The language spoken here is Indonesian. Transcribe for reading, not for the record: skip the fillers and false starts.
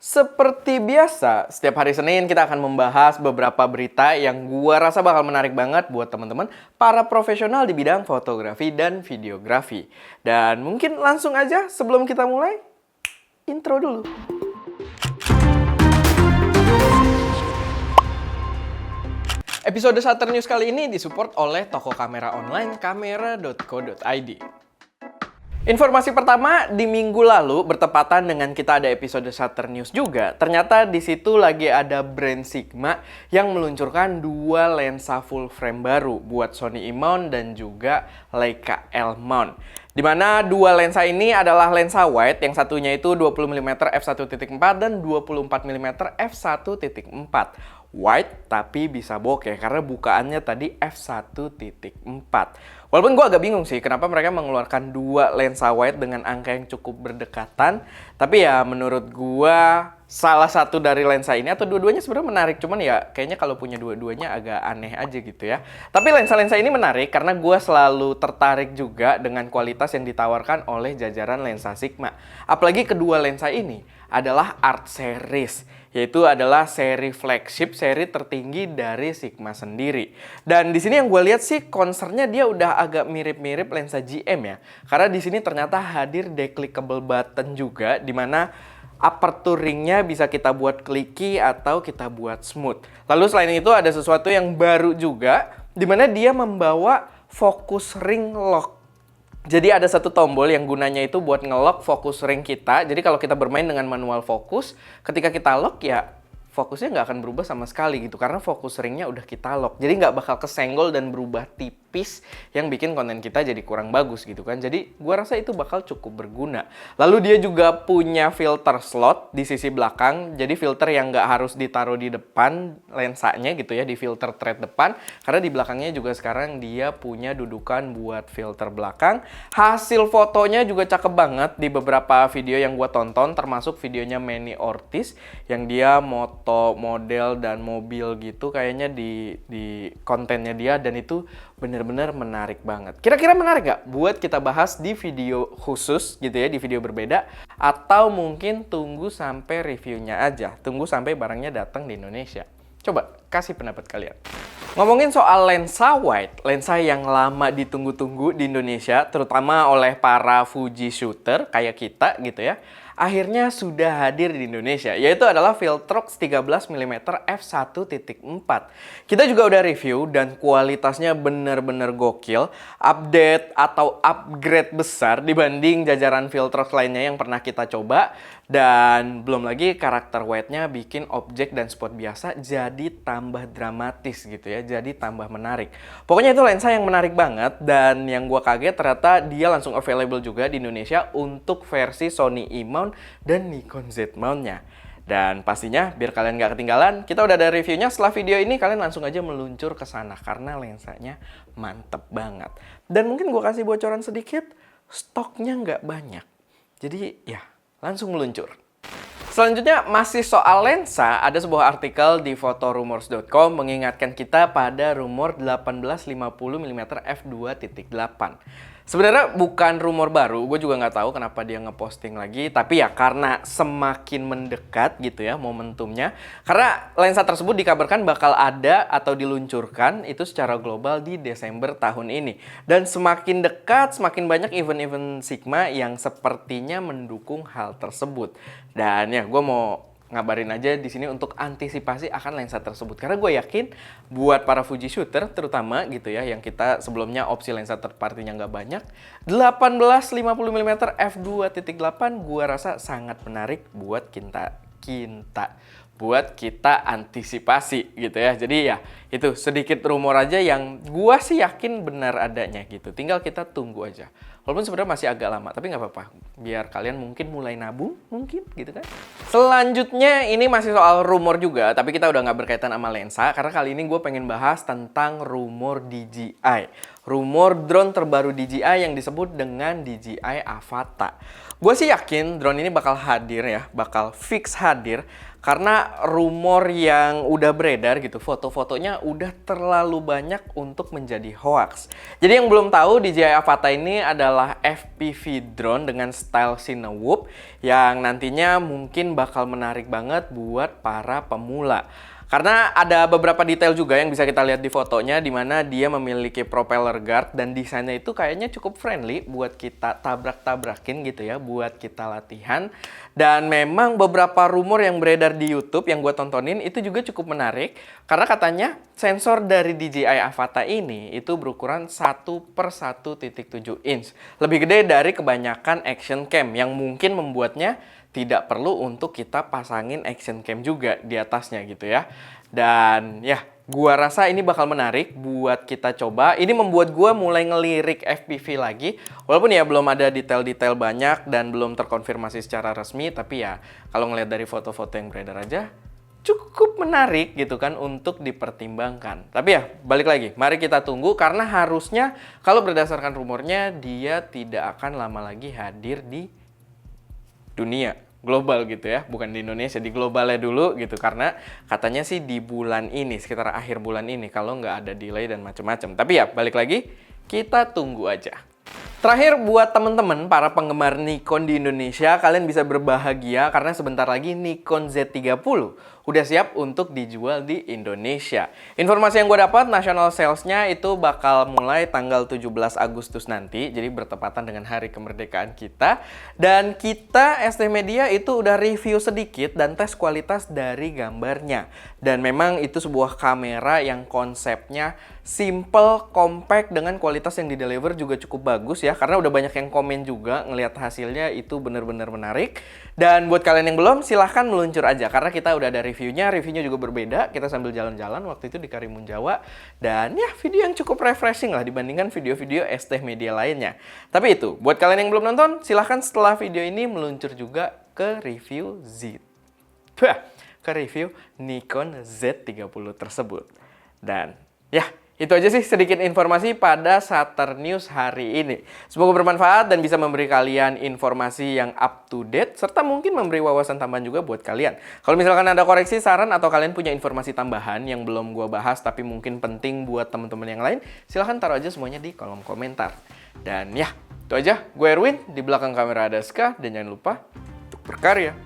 Seperti biasa, setiap hari Senin kita akan membahas beberapa berita yang gua rasa bakal menarik banget buat teman-teman para profesional di bidang fotografi dan videografi. Dan mungkin langsung aja sebelum kita mulai, intro dulu. Episode Shutter News kali ini disupport oleh toko kamera online kamera.co.id. Informasi pertama, di minggu lalu bertepatan dengan kita ada episode Shutter News juga. Ternyata di situ lagi ada brand Sigma yang meluncurkan dua lensa full frame baru buat Sony E-mount dan juga Leica L-mount. Di mana dua lensa ini adalah lensa wide, yang satunya itu 20mm f1.4 dan 24mm f1.4. Wide tapi bisa bokeh karena bukaannya tadi f1.4. Walaupun gue agak bingung sih kenapa mereka mengeluarkan dua lensa wide dengan angka yang cukup berdekatan. Tapi ya menurut gue salah satu dari lensa ini atau dua-duanya sebenarnya menarik. Cuman ya kayaknya kalau punya dua-duanya agak aneh aja gitu ya. Tapi lensa-lensa ini menarik karena gue selalu tertarik juga dengan kualitas yang ditawarkan oleh jajaran lensa Sigma. Apalagi kedua lensa ini adalah Art Series, yaitu adalah seri flagship, seri tertinggi dari Sigma sendiri. Dan di sini yang gue lihat sih concernnya dia udah agak mirip-mirip lensa GM ya. Karena di sini ternyata hadir declickable button juga, di mana aperture ringnya bisa kita buat clicky atau kita buat smooth. Lalu selain itu ada sesuatu yang baru juga, di mana dia membawa focus ring lock. Jadi ada satu tombol yang gunanya itu buat nge-lock fokus ring kita. Jadi kalau kita bermain dengan manual fokus, ketika kita lock ya fokusnya nggak akan berubah sama sekali gitu. Karena fokus ringnya udah kita lock. Jadi nggak bakal kesenggol dan berubah tipis yang bikin konten kita jadi kurang bagus gitu kan. Jadi gua rasa itu bakal cukup berguna. Lalu dia juga punya filter slot di sisi belakang. Jadi filter yang nggak harus ditaruh di depan lensanya gitu ya, di filter thread depan. Karena di belakangnya juga sekarang dia punya dudukan buat filter belakang. Hasil fotonya juga cakep banget di beberapa video yang gua tonton, termasuk videonya Manny Ortiz yang dia moto model dan mobil gitu kayaknya di kontennya dia, dan itu bener-bener menarik banget. Kira-kira menarik gak buat kita bahas di video khusus gitu ya, di video berbeda, atau mungkin tunggu sampai reviewnya aja, tunggu sampai barangnya datang di Indonesia? Coba kasih pendapat kalian. Ngomongin soal lensa wide, lensa yang lama ditunggu-tunggu di Indonesia, terutama oleh para Fuji shooter kayak kita gitu ya, akhirnya sudah hadir di Indonesia, yaitu adalah Viltrox 13mm f1.4. Kita juga udah review dan kualitasnya bener-bener gokil, update atau upgrade besar dibanding jajaran Viltrox lainnya yang pernah kita coba. Dan belum lagi karakter wide-nya bikin objek dan spot biasa jadi tambah dramatis gitu ya, jadi tambah menarik. Pokoknya itu lensa yang menarik banget, dan yang gua kaget ternyata dia langsung available juga di Indonesia untuk versi Sony E-mount dan Nikon Z-mount-nya. Dan pastinya biar kalian gak ketinggalan, kita udah ada reviewnya. Setelah video ini kalian langsung aja meluncur ke sana karena lensanya mantep banget. Dan mungkin gua kasih bocoran sedikit, stoknya nggak banyak. Jadi ya langsung meluncur. Selanjutnya masih soal lensa, ada sebuah artikel di fotorumors.com mengingatkan kita pada rumor 1850mm f2.8. Sebenarnya bukan rumor baru, gue juga nggak tahu kenapa dia ngeposting lagi. Tapi ya karena semakin mendekat gitu ya momentumnya. Karena lensa tersebut dikabarkan bakal ada atau diluncurkan itu secara global di Desember tahun ini. Dan semakin dekat, semakin banyak event-event Sigma yang sepertinya mendukung hal tersebut. Dan ya gue mau ngabarin aja di sini untuk antisipasi akan lensa tersebut, karena gue yakin buat para Fuji shooter terutama gitu ya, yang kita sebelumnya opsi lensa third party-nya nggak banyak, 1850mm f2.8 gue rasa sangat menarik buat kita antisipasi gitu ya. Jadi ya itu sedikit rumor aja yang gua sih yakin benar adanya gitu. Tinggal kita tunggu aja. Walaupun sebenarnya masih agak lama, tapi nggak apa-apa. Biar kalian mungkin mulai nabung, mungkin gitu kan. Selanjutnya ini masih soal rumor juga, tapi kita udah nggak berkaitan sama lensa. Karena kali ini gue pengen bahas tentang rumor DJI. rumor drone terbaru DJI yang disebut dengan DJI Avata. Gue sih yakin drone ini bakal hadir ya, bakal fix hadir karena rumor yang udah beredar gitu, foto-fotonya udah terlalu banyak untuk menjadi hoax. Jadi yang belum tahu, DJI Avata ini adalah FPV drone dengan style Cinewhoop yang nantinya mungkin bakal menarik banget buat para pemula. Karena ada beberapa detail juga yang bisa kita lihat di fotonya, di mana dia memiliki propeller guard dan desainnya itu kayaknya cukup friendly buat kita tabrak-tabrakin gitu ya, buat kita latihan. Dan memang beberapa rumor yang beredar di YouTube yang gue tontonin itu juga cukup menarik, karena katanya sensor dari DJI Avata ini itu berukuran 1/1.7 inch. Lebih gede dari kebanyakan action cam yang mungkin membuatnya tidak perlu untuk kita pasangin action cam juga di atasnya gitu ya. Dan ya, gua rasa ini bakal menarik buat kita coba. Ini membuat gua mulai ngelirik FPV lagi. Walaupun ya belum ada detail-detail banyak dan belum terkonfirmasi secara resmi, tapi ya kalau ngeliat dari foto-foto yang beredar aja cukup menarik gitu kan untuk dipertimbangkan. Tapi ya, balik lagi, mari kita tunggu karena harusnya kalau berdasarkan rumornya dia tidak akan lama lagi hadir di dunia global gitu ya, bukan di Indonesia, di globalnya dulu gitu, karena katanya sih di bulan ini, sekitar akhir bulan ini kalau nggak ada delay dan macam-macam. Tapi ya balik lagi, kita tunggu aja. Terakhir buat teman-teman para penggemar Nikon di Indonesia, kalian bisa berbahagia karena sebentar lagi Nikon Z30 udah siap untuk dijual di Indonesia. Informasi yang gue dapat, national sales-nya itu bakal mulai tanggal 17 Agustus nanti, jadi bertepatan dengan hari kemerdekaan kita. Dan kita ST Media itu udah review sedikit dan tes kualitas dari gambarnya. Dan memang itu sebuah kamera yang konsepnya simple, compact, dengan kualitas yang di-deliver juga cukup bagus ya, karena udah banyak yang komen juga ngelihat hasilnya itu bener-bener menarik. Dan buat kalian yang belum, silahkan meluncur aja karena kita udah ada reviewnya juga berbeda. Kita sambil jalan-jalan waktu itu di Karimun Jawa, dan ya video yang cukup refreshing lah dibandingkan video-video ST Media lainnya. Tapi itu, buat kalian yang belum nonton, silahkan setelah video ini meluncur juga ke review ke review Nikon Z30 tersebut. Dan ya, itu aja sih sedikit informasi pada Sater News hari ini. Semoga bermanfaat dan bisa memberi kalian informasi yang up to date, serta mungkin memberi wawasan tambahan juga buat kalian. Kalau misalkan ada koreksi, saran, atau kalian punya informasi tambahan yang belum gua bahas tapi mungkin penting buat teman-teman yang lain, silahkan taruh aja semuanya di kolom komentar. Dan ya, itu aja. Gue Erwin, di belakang kamera ada Ska, dan jangan lupa untuk berkarya.